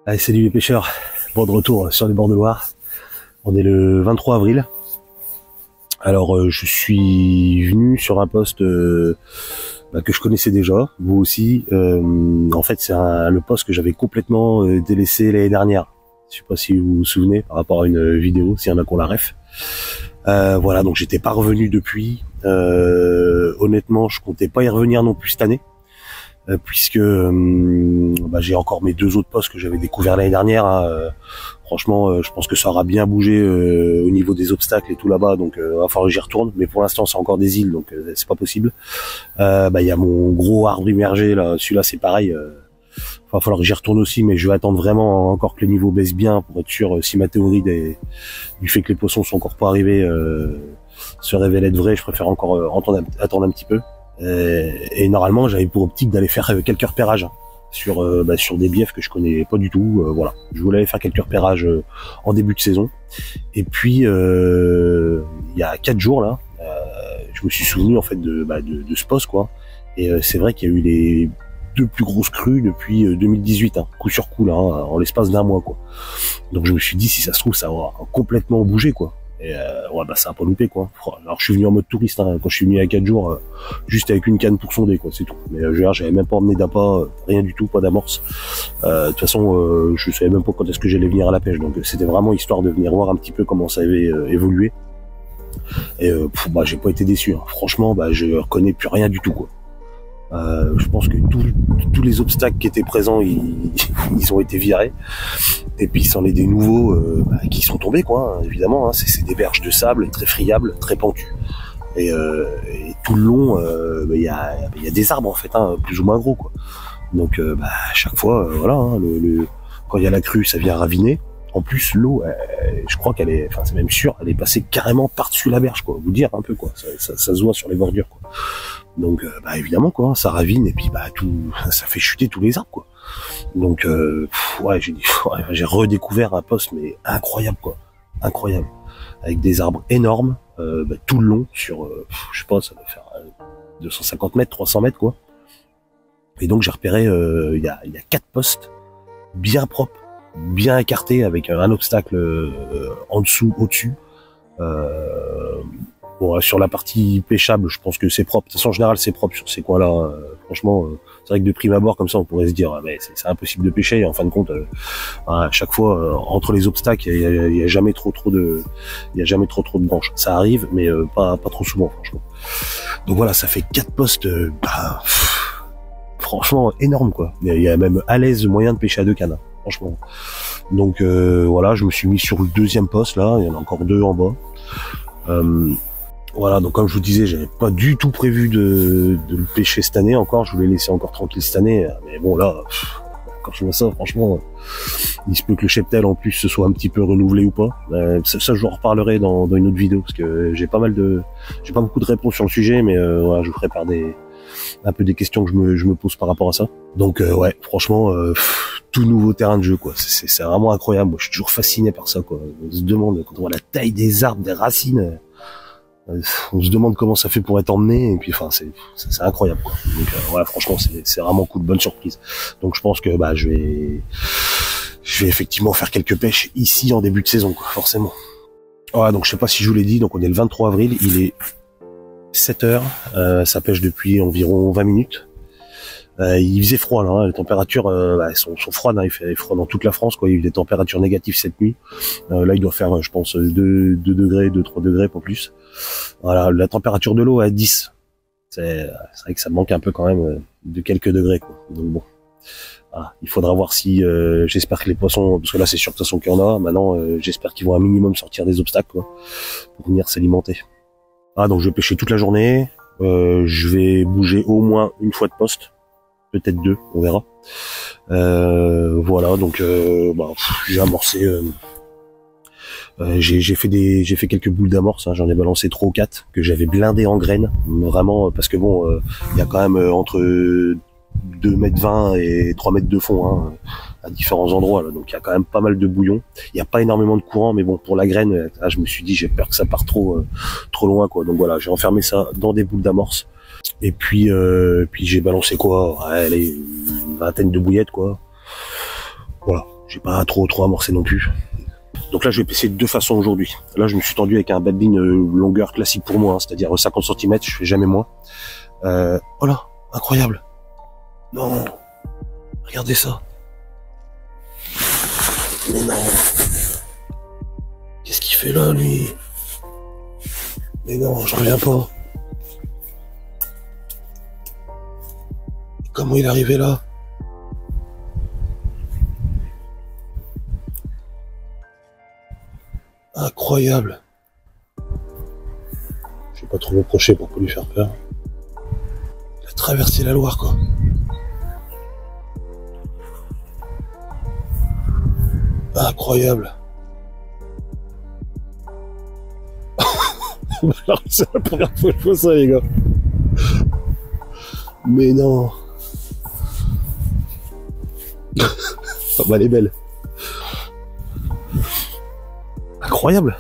Allez, salut les pêcheurs, bon de retour sur les bords de Loire. On est le 23 avril. Alors je suis venu sur un poste que je connaissais déjà, vous aussi. En fait c'est le poste que j'avais complètement délaissé l'année dernière. Je sais pas si vous vous souvenez par rapport à une vidéo, s'il y en a qu'on la ref. Voilà, donc j'étais pas revenu depuis. Honnêtement, je comptais pas y revenir non plus cette année. Puisque j'ai encore mes deux autres postes que j'avais découverts l'année dernière. Franchement, je pense que ça aura bien bougé au niveau des obstacles et tout là-bas, donc il va falloir que j'y retourne. Mais pour l'instant, c'est encore des îles, donc c'est pas possible. Il y a mon gros arbre immergé là, celui-là c'est pareil. Va falloir que j'y retourne aussi, mais je vais attendre vraiment encore que les niveaux baissent bien pour être sûr si ma théorie du fait que les poissons sont encore pas arrivés se révèle être vraie. Je préfère encore attendre un petit peu. Et normalement j'avais pour optique d'aller faire quelques repérages sur des biefs que je connais pas du tout. Voilà, je voulais aller faire quelques repérages en début de saison. Et puis il y a 4 jours là, je me suis souvenu en fait de ce poste quoi. Et c'est vrai qu'il y a eu les deux plus grosses crues depuis 2018, coup sur coup là, en l'espace d'un mois quoi. Donc je me suis dit si ça se trouve ça va complètement bouger quoi. Et ça a pas loupé quoi. Alors je suis venu en mode touriste quand je suis venu il y a 4 jours, juste avec une canne pour sonder quoi, c'est tout. Mais j'avais même pas emmené d'appât, rien du tout, pas d'amorce. De toute façon je savais même pas quand est-ce que j'allais venir à la pêche, donc c'était vraiment histoire de venir voir un petit peu comment ça avait évolué. Et j'ai pas été déçu, franchement je reconnais plus rien du tout quoi. Je pense que tous les obstacles qui étaient présents ils ont été virés. Et puis c'en est des nouveaux qui sont tombés quoi, évidemment. C'est des berges de sable très friables, très pentues. Et tout le long, il y a des arbres en fait, plus ou moins gros quoi. Donc à chaque fois, quand il y a la crue, ça vient raviner. En plus l'eau, je crois qu'elle est, c'est même sûr, elle est passée carrément par-dessus la berge quoi. Vous dire un peu quoi, ça se voit sur les bordures quoi. Donc évidemment quoi, ça ravine et puis ça fait chuter tous les arbres quoi. Donc j'ai redécouvert un poste mais incroyable quoi, incroyable, avec des arbres énormes tout le long sur je sais pas, ça doit faire 250 mètres, 300 mètres quoi. Et donc j'ai repéré il y a 4 postes bien propres, bien écartés avec un obstacle en dessous, au-dessus. Sur la partie pêchable, je pense que c'est propre. De toute façon, en général, c'est propre sur ces coins-là. Franchement, c'est vrai que de prime abord, comme ça, on pourrait se dire, mais c'est impossible de pêcher. Et en fin de compte, à chaque fois, entre les obstacles, il y a jamais trop de branches. Ça arrive, mais pas trop souvent, franchement. Donc voilà, ça fait 4 postes, franchement énorme quoi. Il y a même à l'aise moyen de pêcher à 2 cannes, franchement. Donc je me suis mis sur le deuxième poste là. Il y en a encore 2 en bas. Voilà, donc comme je vous disais, j'avais pas du tout prévu de le pêcher cette année encore, je voulais laisser encore tranquille cette année, mais bon là, quand je vois ça, franchement, il se peut que le cheptel en plus se soit un petit peu renouvelé ou pas. Ça je vous en reparlerai dans une autre vidéo, parce que j'ai pas beaucoup de réponses sur le sujet, mais je vous ferai part un peu des questions que je me pose par rapport à ça. Donc franchement, tout nouveau terrain de jeu quoi, c'est vraiment incroyable. Moi je suis toujours fasciné par ça quoi. On se demande, quand on voit la taille des arbres, des racines, on se demande comment ça fait pour être emmené, et puis c'est incroyable quoi. Donc franchement c'est vraiment cool, bonne surprise. Donc je pense que je vais effectivement faire quelques pêches ici en début de saison quoi, forcément. Donc je sais pas si je vous l'ai dit, donc on est le 23 avril, il est 7h, ça pêche depuis environ 20 minutes. Il faisait froid là, les températures sont froides, il fait froid dans toute la France quoi. Il y a eu des températures négatives cette nuit. Là il doit faire je pense 2 degrés, 2-3 degrés pas plus. Voilà, la température de l'eau à 10. C'est vrai que ça manque un peu quand même de quelques degrés quoi. Donc bon, voilà, il faudra voir si j'espère que les poissons, parce que là c'est sûr de toute façon qu'il y en a maintenant, j'espère qu'ils vont un minimum sortir des obstacles quoi, pour venir s'alimenter. Donc je vais pêcher toute la journée, je vais bouger au moins une fois de poste, peut-être 2, on verra. Voilà, donc j'ai amorcé, j'ai fait quelques boules d'amorce, j'en ai balancé 3 ou 4 que j'avais blindé en graines, vraiment, parce que bon, il y a quand même entre 2,20 m et 3 mètres de fond à différents endroits là, donc il y a quand même pas mal de bouillon. Il n'y a pas énormément de courant, mais bon, pour la graine, je me suis dit j'ai peur que ça parte trop loin quoi. Donc voilà, j'ai enfermé ça dans des boules d'amorce. Et puis j'ai balancé quoi, allez, une vingtaine de bouillettes quoi. Voilà, J'ai pas trop amorcé non plus. Donc là, je vais pêcher de deux façons aujourd'hui. Là, je me suis tendu avec un bad line longueur classique pour moi, hein, c'est-à-dire 50 cm, je fais jamais moins. Oh là, incroyable. Non, regardez ça. Mais non. Qu'est-ce qu'il fait là, lui? Mais non, je reviens pas. Comment il est arrivé là? Incroyable. Je vais pas trop m'approcher pour pas lui faire peur. Il a traversé la Loire, quoi. Incroyable. Alors, c'est la première fois que je vois ça, les gars. Mais non. Ah bah, elle est belle. Incroyable.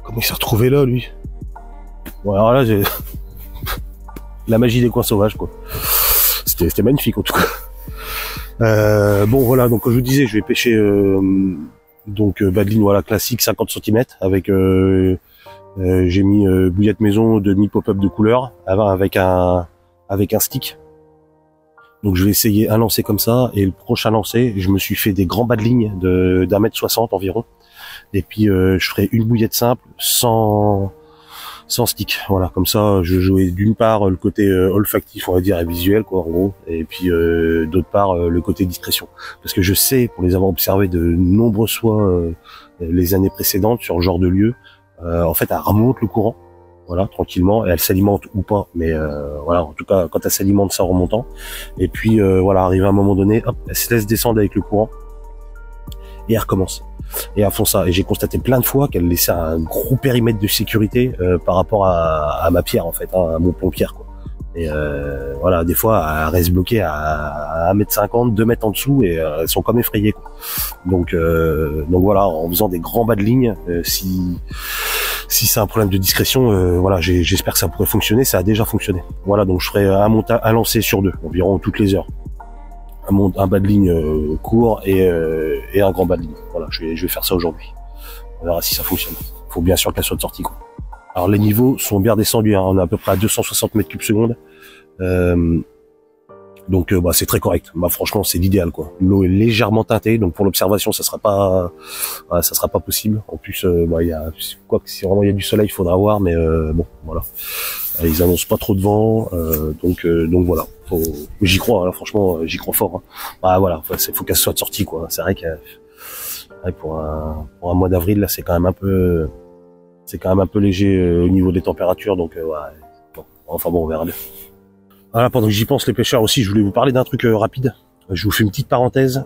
Comment il s'est retrouvé là, lui? Bon, alors là, j'ai la magie des coins sauvages, quoi. C'était magnifique, en tout cas. Bon, voilà, donc comme je vous disais, je vais pêcher donc badline, voilà, classique, 50 cm, avec j'ai mis bouillette maison, demi pop-up de couleur, avec un stick. Donc je vais essayer un lancer comme ça, et le prochain lancer, je me suis fait des grands badlines d'1,60 m environ. Et puis je ferai une bouillette simple sans stick. Voilà, comme ça je jouais d'une part le côté olfactif, on va dire, et visuel, quoi, en gros, et puis d'autre part le côté discrétion. Parce que je sais, pour les avoir observés de nombreuses fois les années précédentes sur ce genre de lieu, en fait elle remonte le courant, voilà, tranquillement, et elle s'alimente ou pas, mais voilà, en tout cas quand elle s'alimente, c'est en remontant. Et puis voilà, arrive à un moment donné, hop, elle se laisse descendre avec le courant et elle recommence. Et elles font ça. Et j'ai constaté plein de fois qu'elles laissaient un gros périmètre de sécurité par rapport à ma pierre, en fait, hein, à mon plomb-pierre, quoi. Et voilà, des fois, elles restent bloquées à 1,50 m, 2 mètres en dessous, et elles sont comme effrayées, quoi. Donc voilà, en faisant des grands bas de ligne, si c'est un problème de discrétion, voilà, j'espère que ça pourrait fonctionner. Ça a déjà fonctionné. Voilà, donc je ferai un lancer sur 2, environ toutes les heures. Un bas de ligne court et un grand bas de ligne. Voilà, je vais faire ça aujourd'hui. On verra si ça fonctionne. Faut bien sûr qu'elle soit de sortie, quoi. Alors les niveaux sont bien descendus, hein. On est à peu près à 260 mètres cubes secondes. Donc bah, c'est très correct. Bah, franchement, c'est l'idéal, quoi. L'eau est légèrement teintée, donc pour l'observation, ça sera pas possible. En plus, bah, il y a, quoi que si vraiment il y a du soleil, il faudra voir, mais bon, voilà. Ils annoncent pas trop de vent, donc voilà. J'y crois, hein, franchement, j'y crois fort. Hein. Bah voilà, faut qu'elle soit de sortie, quoi. C'est vrai que pour un mois d'avril, là, c'est quand même un peu léger au niveau des températures, donc ouais. Bon, enfin bon, on verra bien. Voilà, pendant que j'y pense, les pêcheurs aussi, je voulais vous parler d'un truc rapide. Je vous fais une petite parenthèse.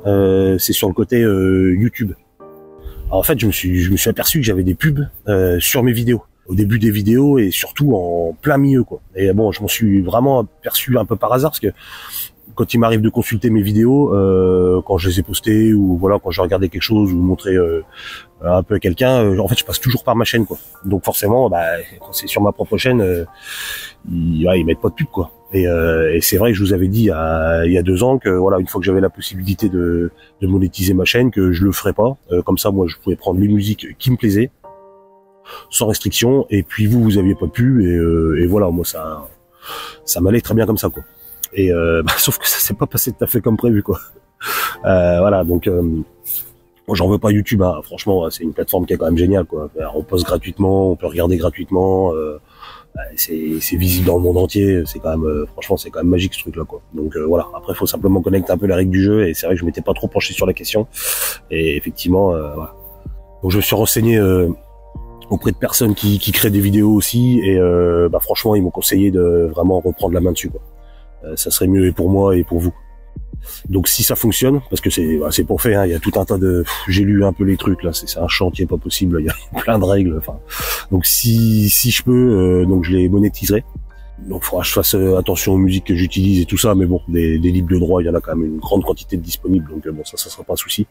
C'est sur le côté YouTube. Alors, en fait, je me suis aperçu que j'avais des pubs sur mes vidéos, au début des vidéos et surtout en plein milieu, quoi. Et bon, je m'en suis vraiment aperçu un peu par hasard, parce que quand il m'arrive de consulter mes vidéos, quand je les ai postées, ou voilà, quand je regardais quelque chose ou montrer un peu à quelqu'un, en fait, je passe toujours par ma chaîne, quoi. Donc forcément, bah, quand c'est sur ma propre chaîne, ils mettent pas de pub, quoi. Et c'est vrai que je vous avais dit il y a 2 ans que voilà, une fois que j'avais la possibilité de monétiser ma chaîne, que je le ferais pas. Comme ça, moi, je pouvais prendre les musiques qui me plaisaient, sans restriction. Et puis vous aviez pas de pub, et voilà, moi ça m'allait très bien comme ça, quoi. Et bah, sauf que ça s'est pas passé tout à fait comme prévu, quoi. Voilà, donc moi, j'en veux pas YouTube, hein. Franchement, c'est une plateforme qui est quand même géniale, quoi. Alors, on poste gratuitement, on peut regarder gratuitement. C'est visible dans le monde entier, c'est quand même franchement, c'est quand même magique, ce truc là, quoi. Donc voilà, après faut simplement connaître un peu les règles du jeu, et c'est vrai que je m'étais pas trop penché sur la question, et effectivement voilà. Donc je me suis renseigné auprès de personnes qui créent des vidéos aussi, et bah franchement ils m'ont conseillé de vraiment reprendre la main dessus, quoi. Ça serait mieux et pour moi et pour vous. Donc si ça fonctionne, parce que c'est pour faire, hein, il y a tout un tas de, j'ai lu un peu les trucs là, c'est un chantier pas possible, il y a plein de règles, enfin. Donc si je peux, donc je les monétiserai. Donc il faudra que je fasse attention aux musiques que j'utilise et tout ça, mais bon, des libres de droit, il y en a quand même une grande quantité de disponibles, donc bon, ça sera pas un souci.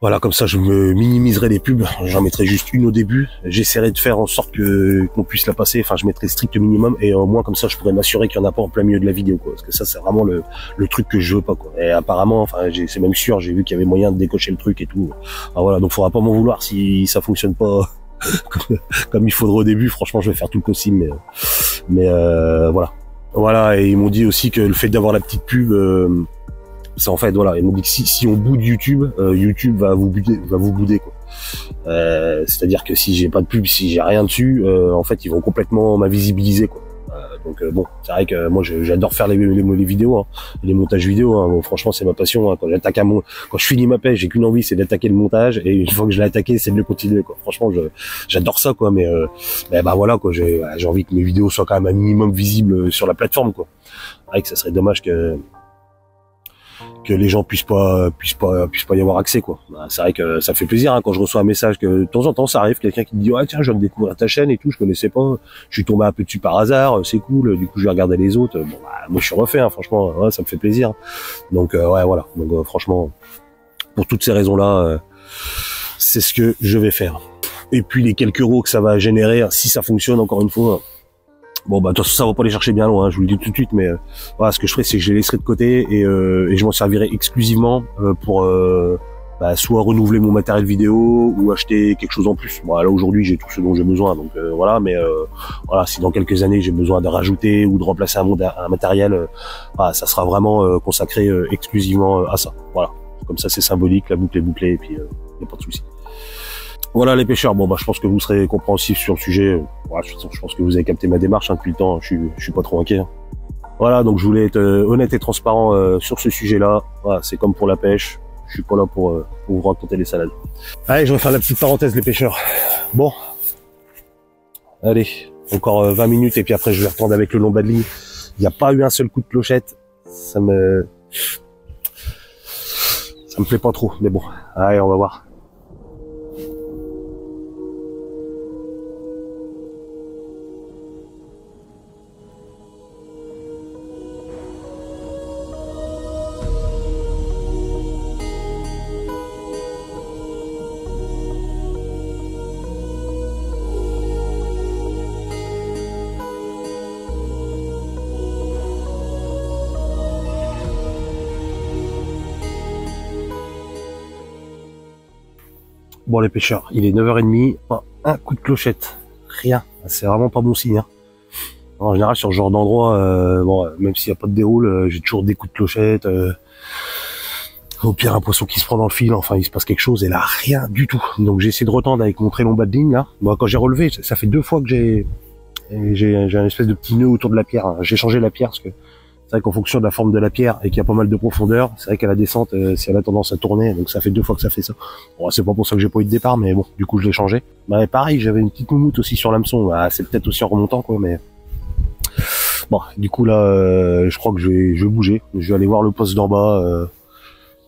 Voilà, comme ça je me minimiserai les pubs, j'en mettrai juste une au début, j'essaierai de faire en sorte que qu'on puisse la passer, enfin je mettrai le strict minimum et au moins comme ça je pourrais m'assurer qu'il n'y en a pas en plein milieu de la vidéo quoi, parce que ça c'est vraiment le truc que je veux pas quoi. Et apparemment, enfin c'est même sûr, j'ai vu qu'il y avait moyen de décocher le truc et tout. Ah, voilà, donc faudra pas m'en vouloir si ça fonctionne pas comme il faudrait au début, franchement je vais faire tout le possible mais voilà. Voilà, et ils m'ont dit aussi que le fait d'avoir la petite pub c'est en fait voilà, ils m'ont dit que si on boude YouTube, YouTube va vous bouder quoi. C'est-à-dire que si j'ai pas de pub, si j'ai rien dessus, en fait ils vont complètement m'invisibiliser quoi. Donc bon, c'est vrai que moi j'adore faire les vidéos, hein, les montages vidéo. Hein. Bon, franchement c'est ma passion. Hein. Quand je finis ma pêche, j'ai qu'une envie, c'est d'attaquer le montage. Et une fois que je l'ai attaqué, c'est de le continuer. Quoi. Franchement, j'adore ça quoi. Mais bah voilà quoi, j'ai envie que mes vidéos soient quand même un minimum visibles sur la plateforme quoi. C'est vrai que ça serait dommage que les gens puissent pas y avoir accès quoi. Bah, c'est vrai que ça fait plaisir hein, quand je reçois un message que de temps en temps ça arrive, quelqu'un qui me dit ouais tiens je viens de découvrir ta chaîne et tout, je connaissais pas, je suis tombé un peu dessus par hasard, c'est cool, du coup je vais regarder les autres. Bon bah, moi je suis refait hein, franchement ouais, ça me fait plaisir. Donc ouais voilà, donc franchement pour toutes ces raisons là c'est ce que je vais faire. Et puis les quelques euros que ça va générer si ça fonctionne encore une fois. Bon bah de toute façon ça va pas les chercher bien loin, hein, je vous le dis tout de suite, mais voilà, ce que je ferai c'est que je les laisserai de côté et je m'en servirai exclusivement pour bah, soit renouveler mon matériel vidéo ou acheter quelque chose en plus. Bon là aujourd'hui j'ai tout ce dont j'ai besoin, donc voilà, mais voilà, si dans quelques années j'ai besoin de rajouter ou de remplacer un matériel, voilà, ça sera vraiment consacré exclusivement à ça. Voilà, comme ça c'est symbolique, la boucle est bouclée et puis y a pas de souci. Voilà les pêcheurs, bon bah je pense que vous serez compréhensifs sur le sujet. Voilà, je pense que vous avez capté ma démarche hein, depuis le temps, je suis pas trop inquiet. Hein. Voilà, donc je voulais être honnête et transparent sur ce sujet-là. Voilà, c'est comme pour la pêche, je suis pas là pour vous raconter les salades. Allez, je vais faire la petite parenthèse les pêcheurs. Bon, allez, encore 20 minutes et puis après je vais reprendre avec le long bas de ligne. Il n'y a pas eu un seul coup de clochette, ça me plaît pas trop, mais bon, allez on va voir. Bon les pêcheurs, il est 9h30, pas un coup de clochette, rien, c'est vraiment pas bon signe. Hein. En général sur ce genre d'endroit, bon, même s'il n'y a pas de déroule, j'ai toujours des coups de clochette, au pire un poisson qui se prend dans le fil, enfin il se passe quelque chose et là rien du tout. Donc j'ai essayé de retendre avec mon très long bas de ligne là. Bon, quand j'ai relevé, ça fait 2 fois que j'ai un espèce de petit nœud autour de la pierre. Hein. J'ai changé la pierre parce que c'est vrai qu'en fonction de la forme de la pierre et qu'il y a pas mal de profondeur, c'est vrai qu'à la descente, si elle a tendance à tourner, donc ça fait 2 fois que ça fait ça. Bon, c'est pas pour ça que j'ai pas eu de départ, mais bon, du coup je l'ai changé. Bah pareil, j'avais une petite moumoute aussi sur l'hameçon, bah, c'est peut-être aussi en remontant quoi, mais bon, du coup là, je crois que je vais bouger. Je vais aller voir le poste d'en bas,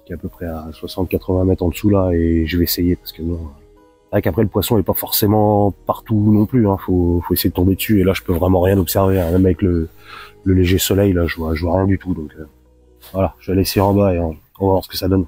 qui est à peu près à 60-80 mètres en dessous là, et je vais essayer parce que bon, c'est vrai qu'après le poisson est pas forcément partout non plus, hein. Faut essayer de tomber dessus et là je peux vraiment rien observer, hein. Même avec le léger soleil là, je vois rien du tout, donc voilà, je vais aller essayer en bas et on va voir ce que ça donne.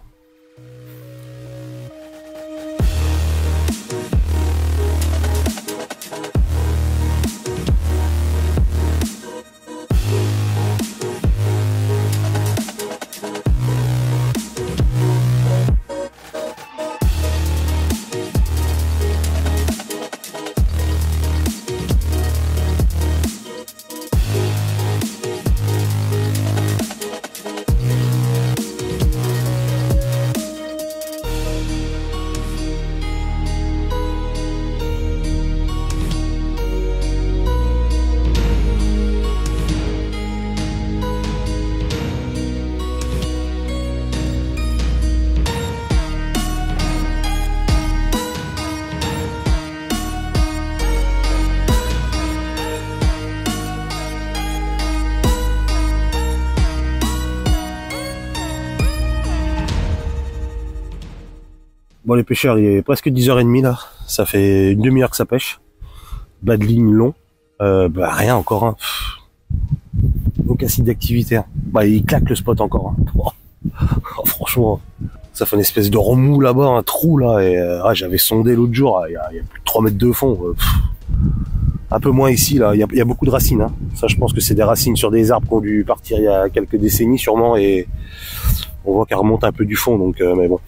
Bon les pêcheurs, il est presque 10h30 là, ça fait une demi-heure que ça pêche. Bas de ligne long, bah rien encore, hein. Aucun signe d'activité. Hein. Bah il claque le spot encore. Hein. Oh, franchement, Ça fait une espèce de remous là-bas, un trou là, et j'avais sondé l'autre jour, il y a plus de 3 mètres de fond. Un peu moins ici là, il y a beaucoup de racines. Hein. Ça, je pense que c'est des racines sur des arbres qui ont dû partir il y a quelques décennies sûrement, et on voit qu'elle remonte un peu du fond, donc mais bon.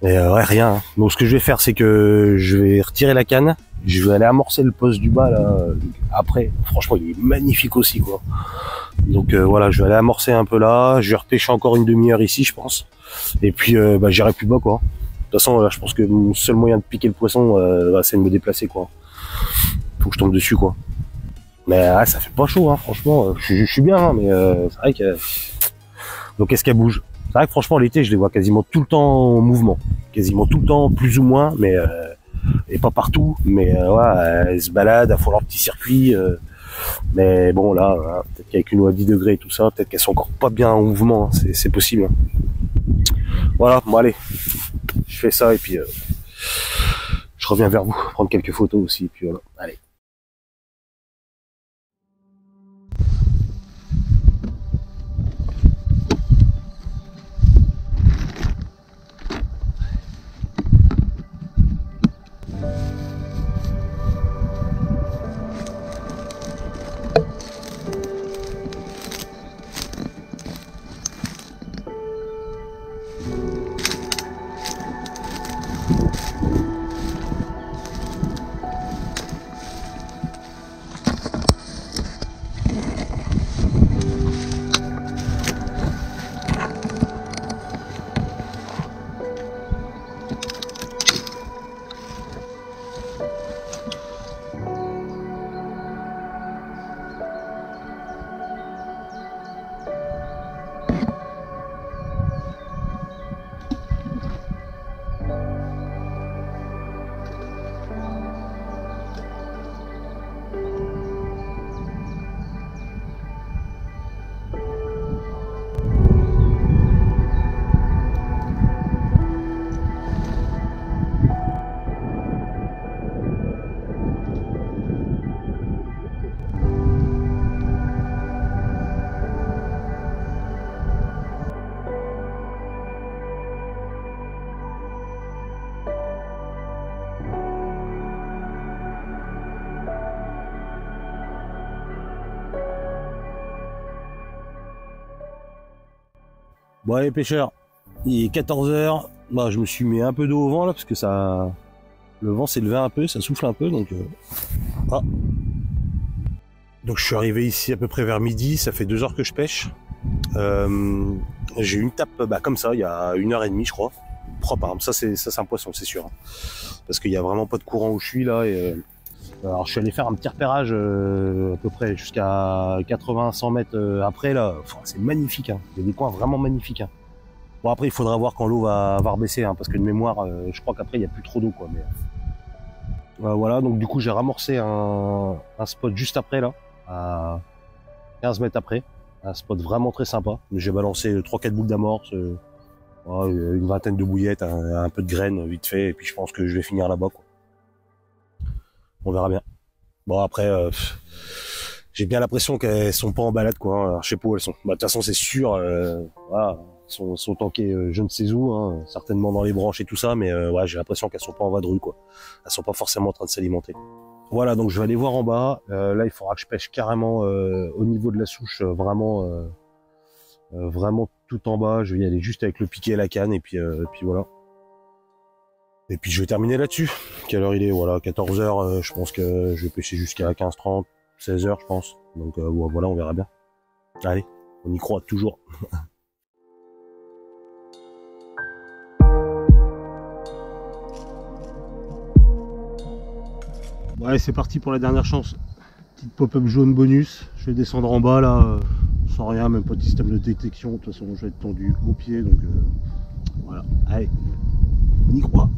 Mais ouais, rien. Hein. Donc ce que je vais faire, c'est que je vais retirer la canne, je vais aller amorcer le poste du bas là. Après, franchement, il est magnifique aussi quoi. Donc voilà, je vais aller amorcer un peu là, je vais repêcher encore une demi-heure ici, je pense. Et puis j'irai plus bas quoi. De toute façon, là, je pense que mon seul moyen de piquer le poisson, c'est de me déplacer quoi. Faut que je tombe dessus quoi. Mais ça fait pas chaud, hein, franchement. Je suis bien, hein, mais c'est vrai que. Donc est-ce qu'elle bouge? C'est vrai que franchement l'été, je les vois quasiment tout le temps en mouvement, quasiment tout le temps, plus ou moins, mais et pas partout. Mais ouais, elles se baladent, elles font leur petit circuit. Mais bon là, hein, peut-être qu'avec une eau à 10 degrés et tout ça, peut-être qu'elles sont encore pas bien en mouvement, hein, c'est possible. Hein. Voilà, bon allez, je fais ça et puis je reviens vers vous, prendre quelques photos aussi, et puis voilà, allez. Bon allez pêcheurs, il est 14 h, bah, je me suis mis un peu d'eau au vent là parce que ça, le vent s'est levé un peu, ça souffle un peu donc ah. Donc je suis arrivé ici à peu près vers midi, ça fait 2 heures que je pêche. J'ai eu une tape comme ça il y a 1 h 30 je crois, propre hein. Ça c'est un poisson c'est sûr, hein. Parce qu'il y a vraiment pas de courant où je suis là et alors je suis allé faire un petit repérage à peu près jusqu'à 80-100 mètres après là, enfin, c'est magnifique, hein. Il y a des coins vraiment magnifiques. Hein. Bon après il faudra voir quand l'eau va rebaisser, hein, parce que de mémoire je crois qu'après il n'y a plus trop d'eau quoi. Mais voilà, donc du coup j'ai ramorcé un spot juste après là, à 15 mètres après, un spot vraiment très sympa. J'ai balancé 3-4 boules d'amorce, une vingtaine de bouillettes, un peu de graines vite fait, et puis je pense que je vais finir là-bas quoi. On verra bien. Bon après, j'ai bien l'impression qu'elles sont pas en balade quoi. Alors, je sais pas où elles sont. Bah, de toute façon c'est sûr, voilà, sont tankées je ne sais où, hein, certainement dans les branches et tout ça, mais ouais, j'ai l'impression qu'elles sont pas en vadrouille quoi. Elles sont pas forcément en train de s'alimenter. Voilà, donc je vais aller voir en bas. Là il faudra que je pêche carrément au niveau de la souche, vraiment tout en bas. Je vais y aller juste avec le piquet et la canne et puis voilà. Et puis je vais terminer là-dessus. Quelle heure il est? Voilà, 14 h. Je pense que je vais pêcher jusqu'à 15-30, 16 h je pense. Donc voilà, on verra bien. Allez, on y croit toujours. Bon, allez, c'est parti pour la dernière chance. Petite pop-up jaune bonus. Je vais descendre en bas là, sans rien, même pas de système de détection. De toute façon, je vais être tendu au pied, donc voilà. Allez, on y croit.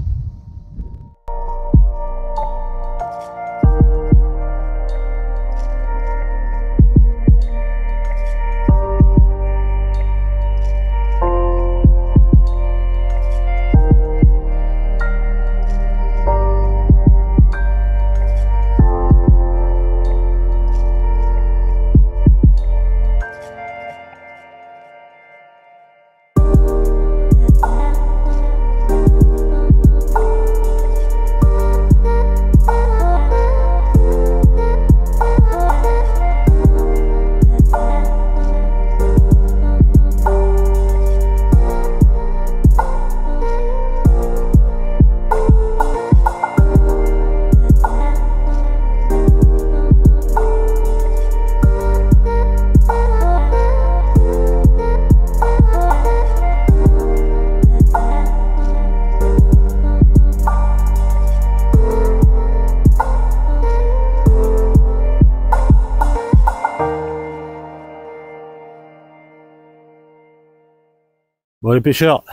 Bon les pêcheurs,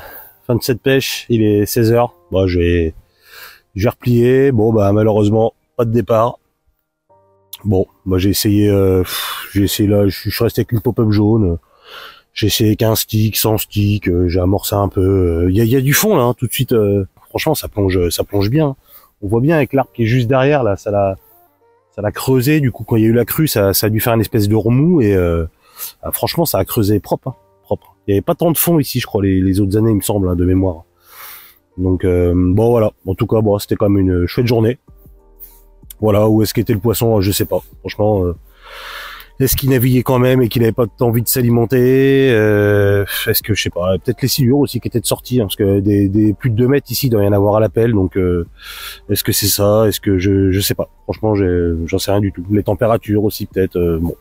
fin de cette pêche, il est 16h. Bon, j'ai replié. Bon bah malheureusement pas de départ. Bon, moi j'ai essayé là, je suis resté avec une pop-up jaune. J'ai essayé avec un stick, sans stick, j'ai amorcé un peu. Il y a du fond là, hein, tout de suite. Franchement, ça plonge bien. On voit bien avec l'arbre qui est juste derrière là, ça l'a creusé. Du coup, quand il y a eu la crue, ça a dû faire une espèce de remous et franchement, ça a creusé propre, hein, propre. Il y avait pas tant de fond ici, je crois, les autres années, il me semble, hein, de mémoire. Donc bon voilà. En tout cas, bon, c'était quand même une chouette journée. Voilà, où est-ce qu'était le poisson, je sais pas. Franchement, est-ce qu'il naviguait quand même et qu'il n'avait pas envie de s'alimenter est-ce que, je sais pas, peut-être les silures aussi qui étaient de sortie, hein, parce que des plus de 2 mètres ici, il doit y en avoir à l'appel, donc est-ce que c'est ça, est-ce que je sais pas. Franchement, j'en sais rien du tout. Les températures aussi peut-être, bon.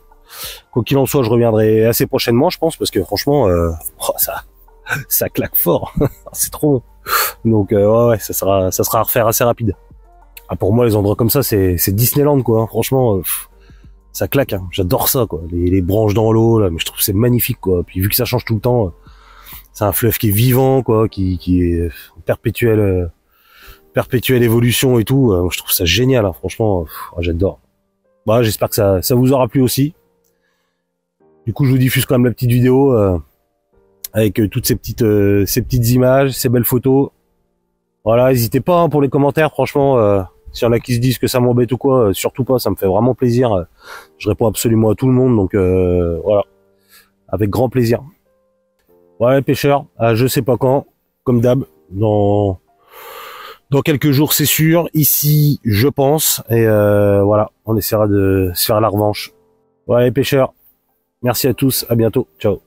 Quoi qu'il en soit, je reviendrai assez prochainement, je pense, parce que franchement, ça claque fort. C'est trop bon. Donc ouais, ça sera à refaire assez rapide. Ah, pour moi, les endroits comme ça, c'est Disneyland, quoi. Hein. Franchement, ça claque. Hein. J'adore ça, quoi. Les branches dans l'eau, là, mais je trouve que c'est magnifique, quoi. Puis vu que ça change tout le temps, c'est un fleuve qui est vivant, quoi, qui est perpétuelle évolution et tout. Je trouve ça génial, hein. Franchement, j'adore. Bah, j'espère que ça vous aura plu aussi. Du coup, je vous diffuse quand même la petite vidéo avec toutes ces petites images, ces belles photos. Voilà, n'hésitez pas hein, pour les commentaires, franchement. S'il y en a qui se disent que ça m'embête ou quoi, surtout pas, ça me fait vraiment plaisir. Je réponds absolument à tout le monde, donc voilà, avec grand plaisir. Voilà les pêcheurs, je sais pas quand, comme d'hab, dans quelques jours c'est sûr, ici je pense, et voilà, on essaiera de se faire la revanche. Voilà les pêcheurs, merci à tous, à bientôt, ciao.